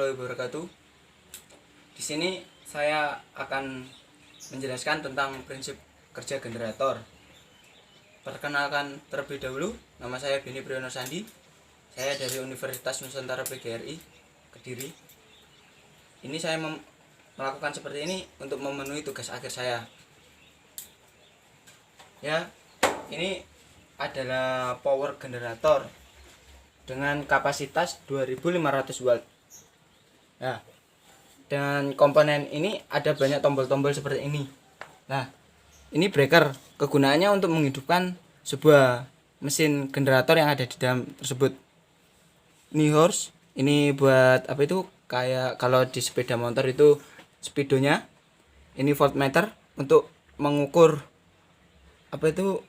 warahmatullahi wabarakatuh. Di sini saya akan menjelaskan tentang prinsip kerja generator. Perkenalkan terlebih dahulu, nama saya Beni Priyono Sandi. Saya dari Universitas Nusantara PGRI Kediri. Ini saya melakukan seperti ini untuk memenuhi tugas akhir saya. Ya, ini adalah power generator dengan kapasitas 2500 watt. Nah, dan komponen ini ada banyak tombol-tombol seperti ini. Nah, ini breaker, kegunaannya untuk menghidupkan sebuah mesin generator yang ada di dalam tersebut. Ini hose, ini buat apa itu? Kayak kalau di sepeda motor itu speedonya. Ini voltmeter untuk mengukur apa itu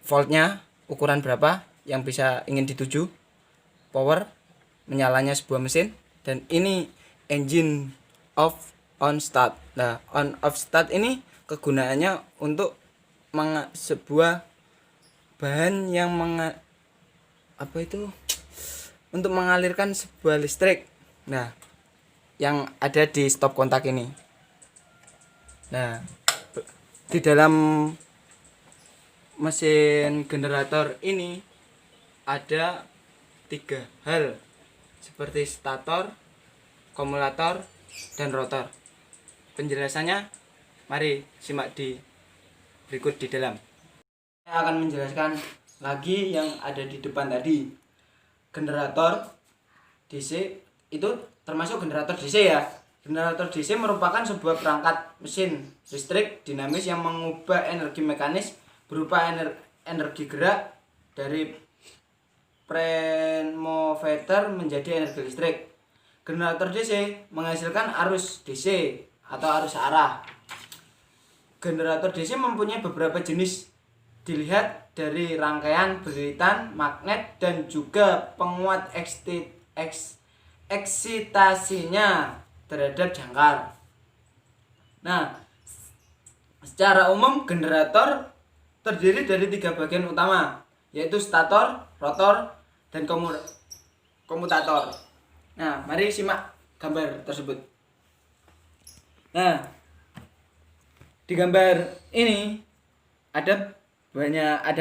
voltnya, ukuran berapa yang bisa ingin dituju. Power, menyalanya sebuah mesin. Dan ini engine off on start. Nah, on off start ini kegunaannya untuk sebuah bahan yang untuk mengalirkan sebuah listrik. Nah, yang ada di stop kontak ini. Nah, di dalam mesin generator ini ada 3 hal seperti stator, kumulator, dan rotor. Penjelasannya mari simak di berikut di dalam. Saya akan menjelaskan lagi yang ada di depan tadi. Generator DC itu termasuk generator DC ya. Generator DC merupakan sebuah perangkat mesin listrik dinamis yang mengubah energi mekanis berupa energi gerak dari pneumometer menjadi energi listrik. Generator DC menghasilkan arus DC atau arus arah. Generator DC mempunyai beberapa jenis, dilihat dari rangkaian berilitan, magnet, dan juga penguat eksitasinya terhadap jangkar. Nah, secara umum generator terdiri dari 3 bagian utama, yaitu stator, rotor, dan komutator. Nah, mari simak gambar tersebut. Nah, di gambar ini ada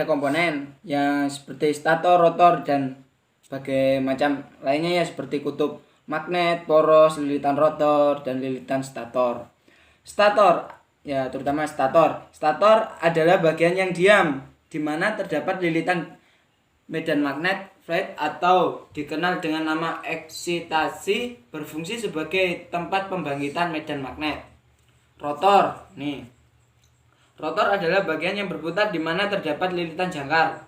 komponen yang seperti stator, rotor, dan berbagai macam lainnya ya, seperti kutub magnet, poros, lilitan rotor, dan lilitan stator. Stator ya, terutama stator. Stator adalah bagian yang diam di mana terdapat lilitan medan magnet flat atau dikenal dengan nama eksitasi, berfungsi sebagai tempat pembangkitan medan magnet. Rotor nih. Rotor adalah bagian yang berputar di mana terdapat lilitan jangkar.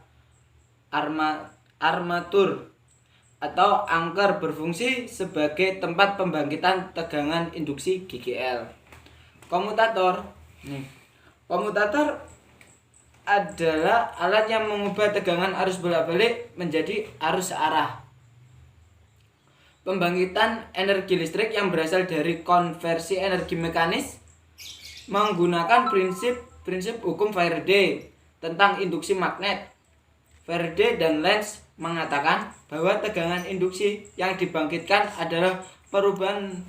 Armatur atau angker, berfungsi sebagai tempat pembangkitan tegangan induksi GGL. Komutator nih. Komutator adalah alat yang mengubah tegangan arus bolak-balik menjadi arus arah. Pembangkitan energi listrik yang berasal dari konversi energi mekanis menggunakan prinsip hukum Faraday tentang induksi magnet. Faraday dan Lenz mengatakan bahwa tegangan induksi yang dibangkitkan adalah perubahan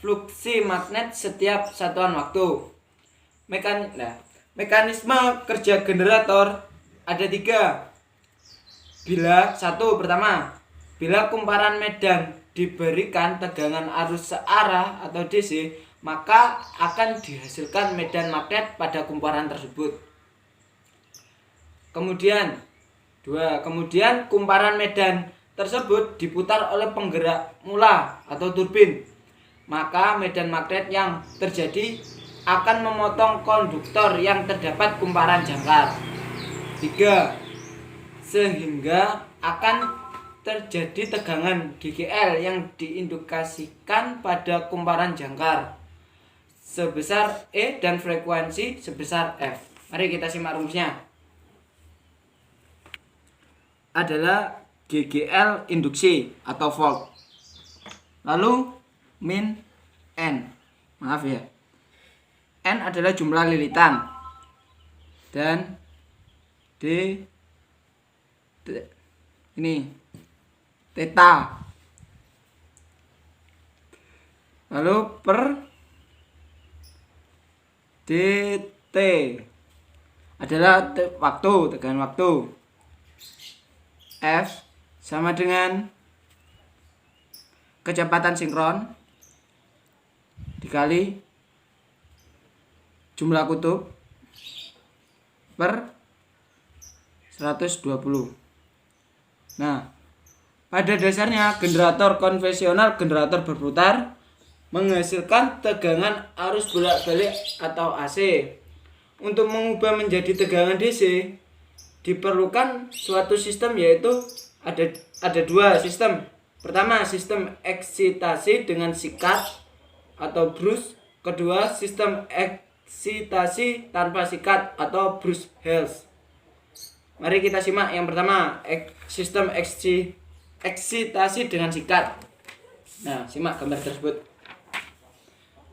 fluksi magnet setiap satuan waktu. Mekanisme kerja generator ada 3. Pertama, bila kumparan medan diberikan tegangan arus searah atau DC, maka akan dihasilkan medan magnet pada kumparan tersebut. Kemudian kumparan medan tersebut diputar oleh penggerak mula atau turbin. Maka medan magnet yang terjadi akan memotong konduktor yang terdapat kumparan jangkar. 3. Sehingga akan terjadi tegangan GGL yang diindukasikan pada kumparan jangkar sebesar E dan frekuensi sebesar F. Mari kita simak rumusnya. Adalah GGL induksi atau volt. Lalu min N. Maaf ya. N adalah jumlah lilitan. Dan ini theta. Lalu per dt adalah waktu, tegangan waktu. F sama dengan kecepatan sinkron dikali jumlah kutub per 120. Nah, pada dasarnya generator konvensional, generator berputar, menghasilkan tegangan arus bolak-balik atau AC. Untuk mengubah menjadi tegangan DC diperlukan suatu sistem, yaitu ada dua sistem. Pertama, sistem eksitasi dengan sikat atau brush. Kedua, sistem eksitasi tanpa sikat atau brush Hales. Mari kita simak yang pertama, sistem eksitasi dengan sikat. Nah, simak gambar tersebut.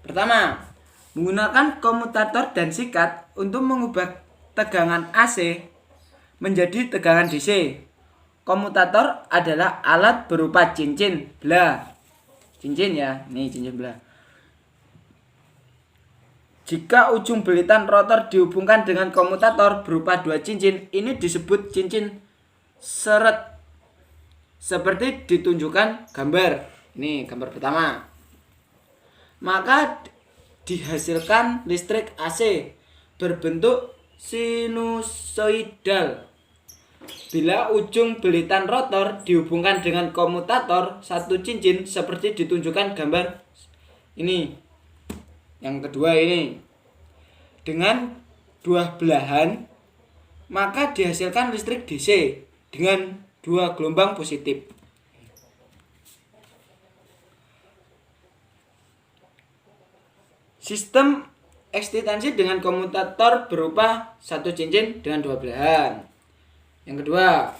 Pertama, menggunakan komutator dan sikat untuk mengubah tegangan AC menjadi tegangan DC. Komutator adalah alat berupa cincin belah. Cincin ya, nih cincin belah. Jika ujung belitan rotor dihubungkan dengan komutator berupa dua cincin, ini disebut cincin seret. Seperti ditunjukkan gambar. Ini gambar pertama. Maka dihasilkan listrik AC berbentuk sinusoidal. Bila ujung belitan rotor dihubungkan dengan komutator satu cincin seperti ditunjukkan gambar ini. Yang kedua ini dengan dua belahan, maka dihasilkan listrik DC dengan dua gelombang positif. Sistem eksitasi dengan komutator berupa satu cincin dengan dua belahan. Yang kedua,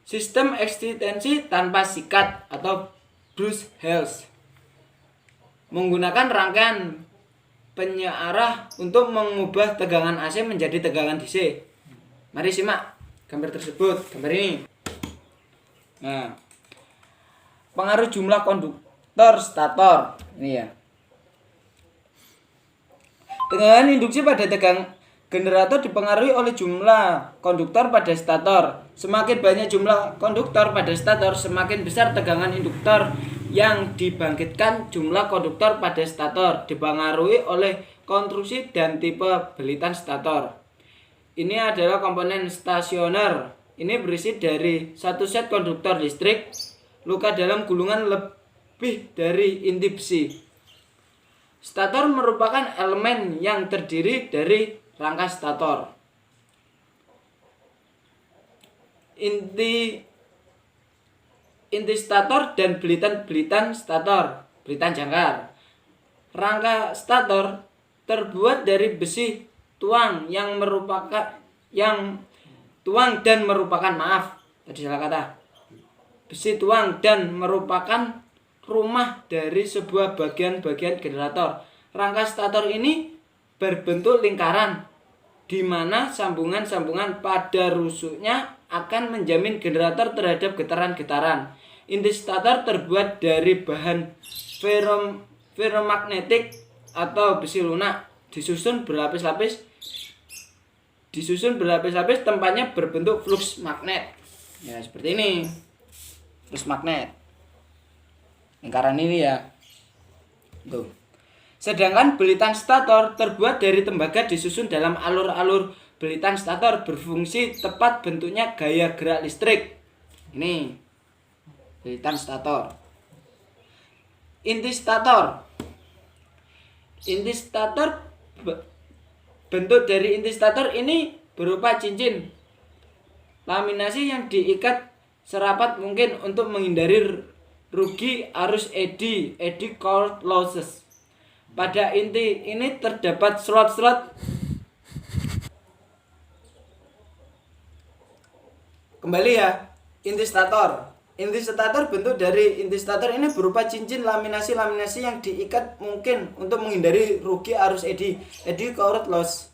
sistem eksitasi tanpa sikat atau brush Hales, menggunakan rangkaian penyearah untuk mengubah tegangan AC menjadi tegangan DC. Mari simak gambar tersebut, gambar ini. Nah, pengaruh jumlah konduktor stator ini ya. Tegangan induksi pada generator dipengaruhi oleh jumlah konduktor pada stator. Semakin banyak jumlah konduktor pada stator, semakin besar tegangan induktor yang dibangkitkan. Jumlah konduktor pada stator dipengaruhi oleh konstruksi dan tipe belitan stator. Ini adalah komponen stasioner. Ini berisi dari satu set konduktor listrik, luka dalam gulungan lebih dari inti besi. Stator merupakan elemen yang terdiri dari rangka stator, inti stator dan belitan stator, belitan jangkar. Rangka stator terbuat dari besi tuang besi tuang dan merupakan rumah dari sebuah bagian-bagian generator. Rangka stator ini berbentuk lingkaran, di mana sambungan-sambungan pada rusuknya akan menjamin generator terhadap getaran-getaran. Inti stator terbuat dari bahan ferromagnetik atau besi lunak, disusun berlapis-lapis, tempatnya berbentuk flux magnet. Ya, seperti ini. Flux magnet. Lingkaran ini ya. Tuh. Sedangkan belitan stator terbuat dari tembaga disusun dalam alur-alur. Belitan stator berfungsi tepat, bentuknya gaya gerak listrik. Ini belitan stator. Inti stator. Bentuk dari inti stator ini berupa cincin laminasi yang diikat serapat mungkin untuk menghindari rugi arus eddy core losses. Pada inti ini terdapat slot-slot. Kembali ya, inti stator. Inti stator, bentuk dari inti stator ini berupa cincin laminasi yang diikat mungkin untuk menghindari rugi arus eddy core loss.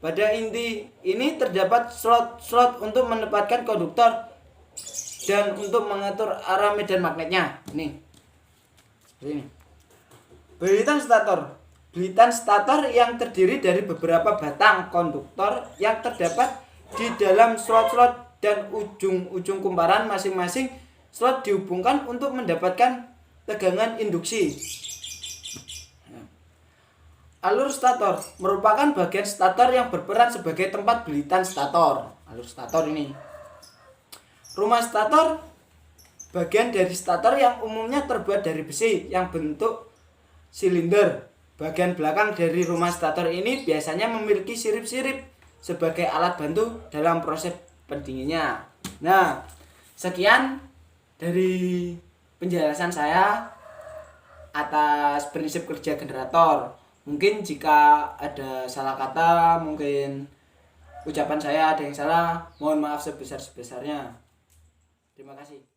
Pada inti ini terdapat slot-slot untuk menempatkan konduktor dan untuk mengatur arah medan magnetnya. Ini. Belitan stator. Belitan stator yang terdiri dari beberapa batang konduktor yang terdapat di dalam slot-slot dan ujung-ujung kumparan masing-masing slot dihubungkan untuk mendapatkan tegangan induksi. Alur stator merupakan bagian stator yang berperan sebagai tempat belitan stator. Alur stator ini. Rumah stator bagian dari stator yang umumnya terbuat dari besi yang bentuk silinder. Bagian belakang dari rumah stator ini biasanya memiliki sirip-sirip sebagai alat bantu dalam proses pendinginnya. Nah, sekian dari penjelasan saya atas prinsip kerja generator. Mungkin jika ada salah kata, mungkin ucapan saya ada yang salah, mohon maaf sebesar-besarnya. Terima kasih.